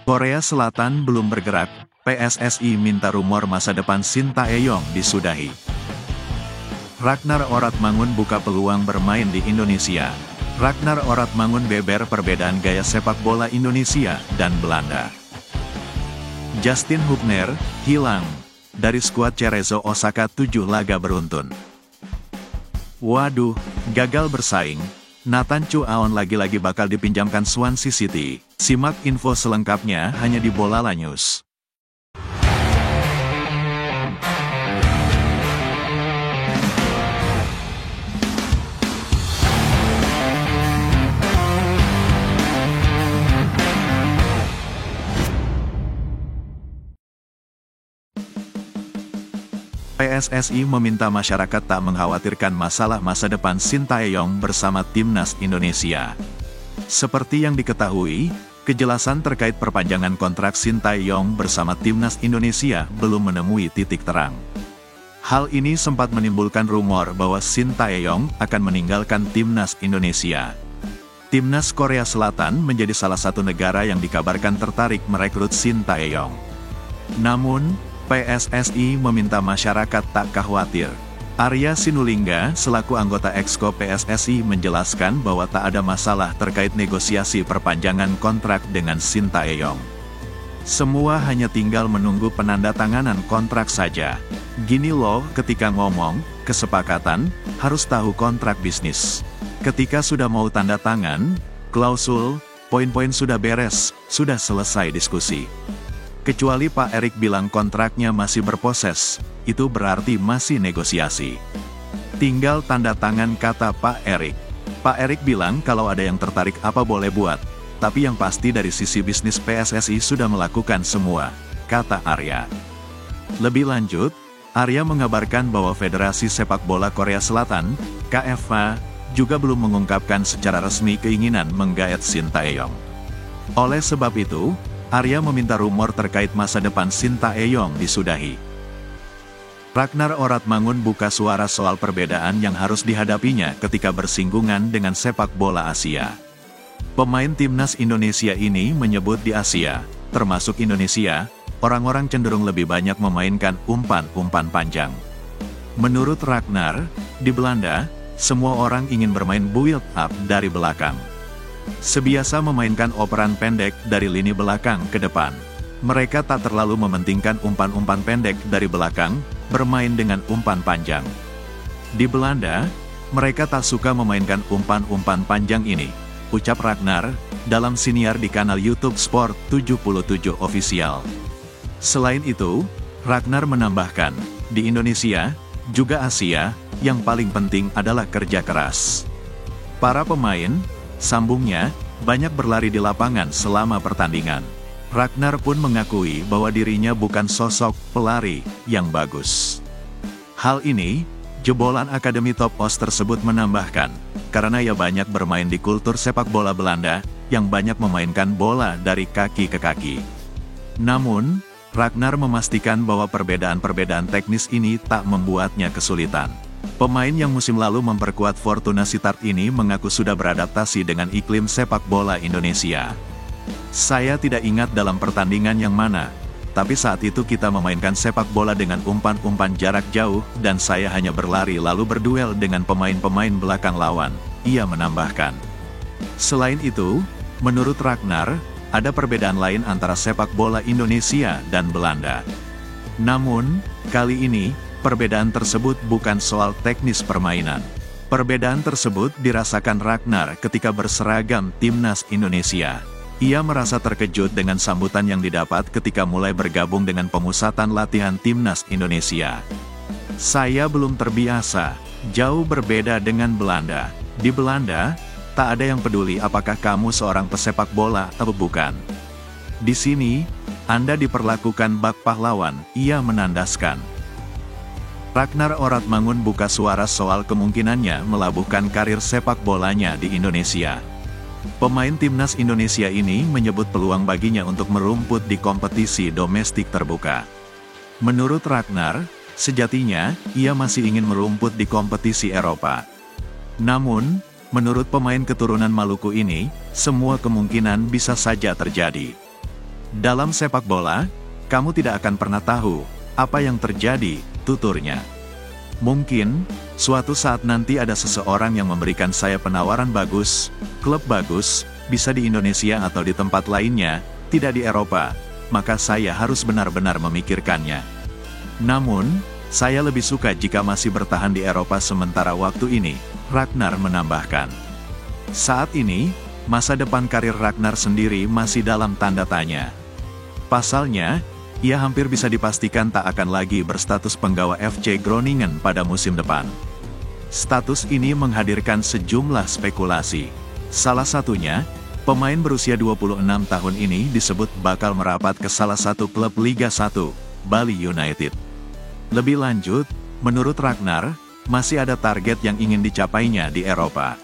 Korea Selatan belum bergerak, PSSI minta rumor masa depan Shin Tae-yong disudahi. Ragnar Oratmangun buka peluang bermain di Indonesia. Ragnar Oratmangun beber perbedaan gaya sepak bola Indonesia dan Belanda. Justin Hubner, hilang dari skuad Cerezo Osaka 7 laga beruntun. Waduh, gagal bersaing. Nathan Chu Aon lagi-lagi bakal dipinjamkan Swansea City. Simak info selengkapnya hanya di Bolala News. PSSI meminta masyarakat tak mengkhawatirkan masalah masa depan Shin Tae-yong bersama Timnas Indonesia. Seperti yang diketahui, kejelasan terkait perpanjangan kontrak Shin Tae-yong bersama Timnas Indonesia belum menemui titik terang. Hal ini sempat menimbulkan rumor bahwa Shin Tae-yong akan meninggalkan Timnas Indonesia. Timnas Korea Selatan menjadi salah satu negara yang dikabarkan tertarik merekrut Shin Tae-yong. Namun, PSSI meminta masyarakat tak khawatir. Arya Sinulinga, selaku anggota Exco PSSI menjelaskan bahwa tak ada masalah terkait negosiasi perpanjangan kontrak dengan Shin Tae-yong. Semua hanya tinggal menunggu penandatanganan kontrak saja. Gini loh, ketika ngomong kesepakatan, harus tahu kontrak bisnis. Ketika sudah mau tanda tangan, klausul, poin-poin sudah beres, sudah selesai diskusi. Kecuali Pak Erik bilang kontraknya masih berproses, itu berarti masih negosiasi. Tinggal tanda tangan, kata Pak Erik. Pak Erik bilang kalau ada yang tertarik apa boleh buat, tapi yang pasti dari sisi bisnis PSSI sudah melakukan semua, kata Arya. Lebih lanjut, Arya mengabarkan bahwa Federasi Sepak Bola Korea Selatan, KFA, juga belum mengungkapkan secara resmi keinginan menggaet Shin Tae-yong. Oleh sebab itu, Arya meminta rumor terkait masa depan Shin Tae-yong disudahi. Ragnar Oratmangun buka suara soal perbedaan yang harus dihadapinya ketika bersinggungan dengan sepak bola Asia. Pemain Timnas Indonesia ini menyebut di Asia, termasuk Indonesia, orang-orang cenderung lebih banyak memainkan umpan-umpan panjang. Menurut Ragnar, di Belanda, semua orang ingin bermain build up dari belakang. Sebiasa memainkan operan pendek dari lini belakang ke depan. Mereka tak terlalu mementingkan umpan-umpan pendek dari belakang, bermain dengan umpan panjang. Di Belanda, mereka tak suka memainkan umpan-umpan panjang ini, ucap Ragnar, dalam siniar di kanal YouTube Sport 77 Official. Selain itu, Ragnar menambahkan, di Indonesia, juga Asia, yang paling penting adalah kerja keras. Para pemain, sambungnya, banyak berlari di lapangan selama pertandingan. Ragnar pun mengakui bahwa dirinya bukan sosok pelari yang bagus. Hal ini, jebolan Akademi Top Os tersebut menambahkan, karena ia banyak bermain di kultur sepak bola Belanda, yang banyak memainkan bola dari kaki ke kaki. Namun, Ragnar memastikan bahwa perbedaan-perbedaan teknis ini tak membuatnya kesulitan. Pemain yang musim lalu memperkuat Fortuna Sittard ini mengaku sudah beradaptasi dengan iklim sepak bola Indonesia. Saya tidak ingat dalam pertandingan yang mana, tapi saat itu kita memainkan sepak bola dengan umpan-umpan jarak jauh dan saya hanya berlari lalu berduel dengan pemain-pemain belakang lawan, ia menambahkan. Selain itu, menurut Ragnar, ada perbedaan lain antara sepak bola Indonesia dan Belanda. Namun, kali ini, perbedaan tersebut bukan soal teknis permainan. Perbedaan tersebut dirasakan Ragnar ketika berseragam Timnas Indonesia. Ia merasa terkejut dengan sambutan yang didapat ketika mulai bergabung dengan pemusatan latihan Timnas Indonesia. Saya belum terbiasa, jauh berbeda dengan Belanda. Di Belanda, tak ada yang peduli apakah kamu seorang pesepak bola atau bukan. Di sini, Anda diperlakukan bak pahlawan, ia menandaskan. Ragnar Oratmangun buka suara soal kemungkinannya melabuhkan karir sepak bolanya di Indonesia. Pemain Timnas Indonesia ini menyebut peluang baginya untuk merumput di kompetisi domestik terbuka. Menurut Ragnar, sejatinya, ia masih ingin merumput di kompetisi Eropa. Namun, menurut pemain keturunan Maluku ini, semua kemungkinan bisa saja terjadi. Dalam sepak bola, kamu tidak akan pernah tahu apa yang terjadi, tuturnya. Mungkin, suatu saat nanti ada seseorang yang memberikan saya penawaran bagus, klub bagus, bisa di Indonesia atau di tempat lainnya, tidak di Eropa, maka saya harus benar-benar memikirkannya. Namun, saya lebih suka jika masih bertahan di Eropa sementara waktu ini, Ragnar menambahkan. Saat ini, masa depan karir Ragnar sendiri masih dalam tanda tanya. Pasalnya, ia hampir bisa dipastikan tak akan lagi berstatus penggawa FC Groningen pada musim depan. Status ini menghadirkan sejumlah spekulasi. Salah satunya, pemain berusia 26 tahun ini disebut bakal merapat ke salah satu klub Liga 1, Bali United. Lebih lanjut, menurut Ragnar, masih ada target yang ingin dicapainya di Eropa.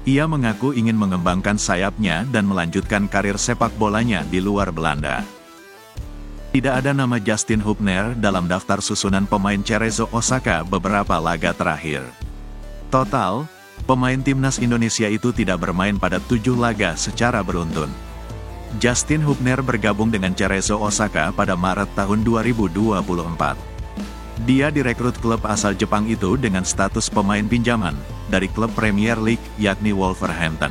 Ia mengaku ingin mengembangkan sayapnya dan melanjutkan karir sepak bolanya di luar Belanda. Tidak ada nama Justin Hubner dalam daftar susunan pemain Cerezo Osaka beberapa laga terakhir. Total, pemain timnas Indonesia itu tidak bermain pada 7 laga secara beruntun. Justin Hubner bergabung dengan Cerezo Osaka pada Maret tahun 2024. Dia direkrut klub asal Jepang itu dengan status pemain pinjaman dari klub Premier League yakni Wolverhampton.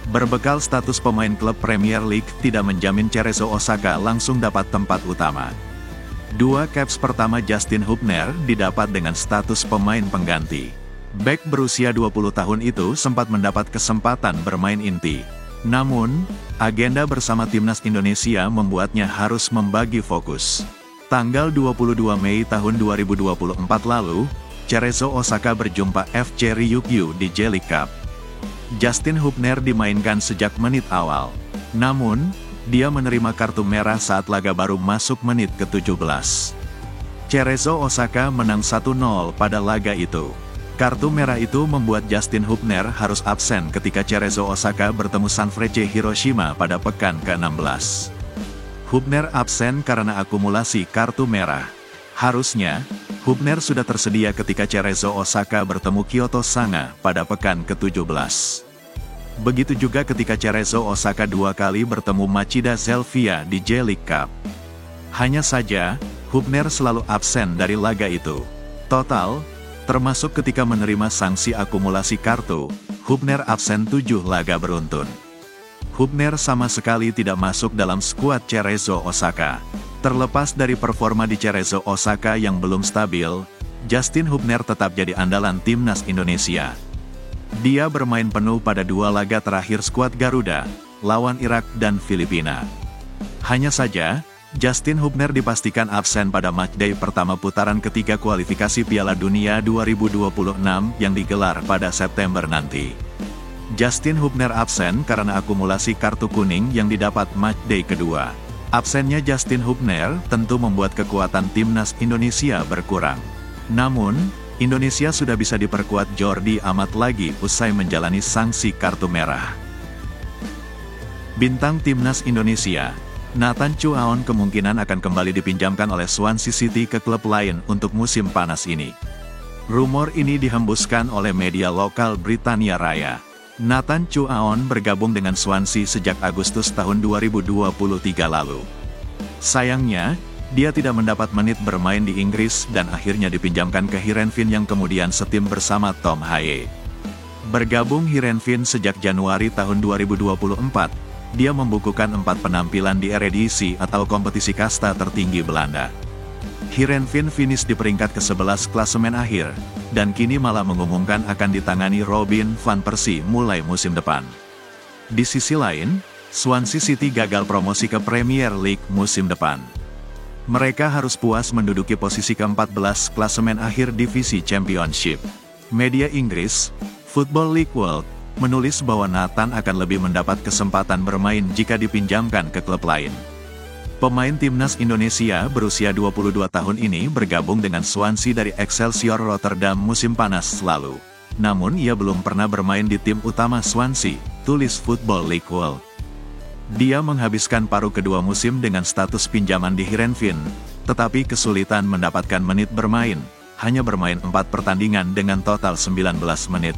Berbekal status pemain klub Premier League tidak menjamin Cerezo Osaka langsung dapat tempat utama. 2 caps pertama Justin Hubner didapat dengan status pemain pengganti. Bek berusia 20 tahun itu sempat mendapat kesempatan bermain inti. Namun, agenda bersama timnas Indonesia membuatnya harus membagi fokus. Tanggal 22 Mei tahun 2024 lalu, Cerezo Osaka berjumpa FC Ryukyu di J-League Cup. Justin Hubner dimainkan sejak menit awal. Namun, dia menerima kartu merah saat laga baru masuk menit ke-17. Cerezo Osaka menang 1-0 pada laga itu. Kartu merah itu membuat Justin Hubner harus absen ketika Cerezo Osaka bertemu Sanfrecce Hiroshima pada pekan ke-16. Hubner absen karena akumulasi kartu merah. Harusnya, Hubner sudah tersedia ketika Cerezo Osaka bertemu Kyoto Sanga pada pekan ke-17. Begitu juga ketika Cerezo Osaka 2 kali bertemu Machida Zelvia di J-League Cup. Hanya saja, Hubner selalu absen dari laga itu. Total, termasuk ketika menerima sanksi akumulasi kartu, Hubner absen 7 laga beruntun. Hubner sama sekali tidak masuk dalam skuad Cerezo Osaka. Terlepas dari performa di Cerezo Osaka yang belum stabil, Justin Hubner tetap jadi andalan timnas Indonesia. Dia bermain penuh pada 2 laga terakhir skuad Garuda, lawan Irak dan Filipina. Hanya saja, Justin Hubner dipastikan absen pada matchday pertama putaran ketiga kualifikasi Piala Dunia 2026 yang digelar pada September nanti. Justin Hubner absen karena akumulasi kartu kuning yang didapat matchday kedua. Absennya Justin Hubner tentu membuat kekuatan timnas Indonesia berkurang. Namun, Indonesia sudah bisa diperkuat Jordi Amat lagi usai menjalani sanksi kartu merah. Bintang timnas Indonesia, Nathan Chuaon kemungkinan akan kembali dipinjamkan oleh Swansea City ke klub lain untuk musim panas ini. Rumor ini dihembuskan oleh media lokal Britania Raya. Nathan Chuaon bergabung dengan Swansea sejak Agustus tahun 2023 lalu. Sayangnya, dia tidak mendapat menit bermain di Inggris dan akhirnya dipinjamkan ke Heerenveen yang kemudian setim bersama Tom Haye. Bergabung Heerenveen sejak Januari tahun 2024, dia membukukan 4 penampilan di Eredivisie atau kompetisi kasta tertinggi Belanda. Heerenveen finish di peringkat ke-11 klasemen akhir, dan kini malah mengumumkan akan ditangani Robin van Persie mulai musim depan. Di sisi lain, Swansea City gagal promosi ke Premier League musim depan. Mereka harus puas menduduki posisi ke-14 klasemen akhir divisi Championship. Media Inggris, Football League World, menulis bahwa Nathan akan lebih mendapat kesempatan bermain jika dipinjamkan ke klub lain. Pemain timnas Indonesia berusia 22 tahun ini bergabung dengan Swansea dari Excelsior Rotterdam musim panas lalu. Namun ia belum pernah bermain di tim utama Swansea, tulis Football League World. Dia menghabiskan paruh kedua musim dengan status pinjaman di Heerenveen, tetapi kesulitan mendapatkan menit bermain, hanya bermain 4 pertandingan dengan total 19 menit.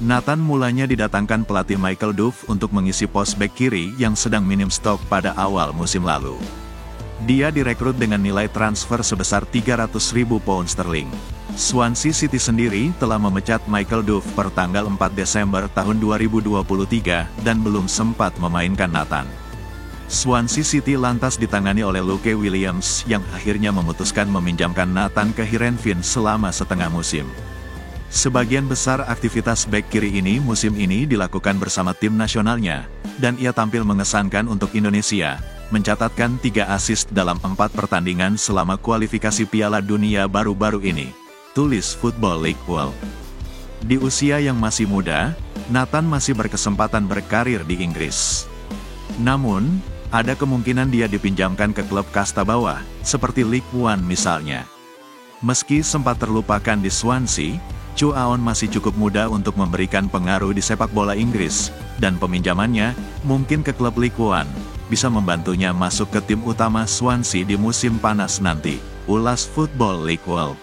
Nathan mulanya didatangkan pelatih Michael Duff untuk mengisi pos bek kiri yang sedang minim stok pada awal musim lalu. Dia direkrut dengan nilai transfer sebesar 300.000 pound sterling. Swansea City sendiri telah memecat Michael Duff per tanggal 4 Desember tahun 2023 dan belum sempat memainkan Nathan. Swansea City lantas ditangani oleh Luke Williams yang akhirnya memutuskan meminjamkan Nathan ke Heerenveen selama setengah musim. Sebagian besar aktivitas bek kiri ini musim ini dilakukan bersama tim nasionalnya, dan ia tampil mengesankan untuk Indonesia, mencatatkan 3 assist dalam 4 pertandingan selama kualifikasi Piala Dunia baru-baru ini, tulis Football League World. Di usia yang masih muda, Nathan masih berkesempatan berkarir di Inggris. Namun, ada kemungkinan dia dipinjamkan ke klub kasta bawah, seperti League One misalnya. Meski sempat terlupakan di Swansea, Chu Aon masih cukup muda untuk memberikan pengaruh di sepak bola Inggris, dan peminjamannya, mungkin ke klub League One, bisa membantunya masuk ke tim utama Swansea di musim panas nanti, ulas Football League World.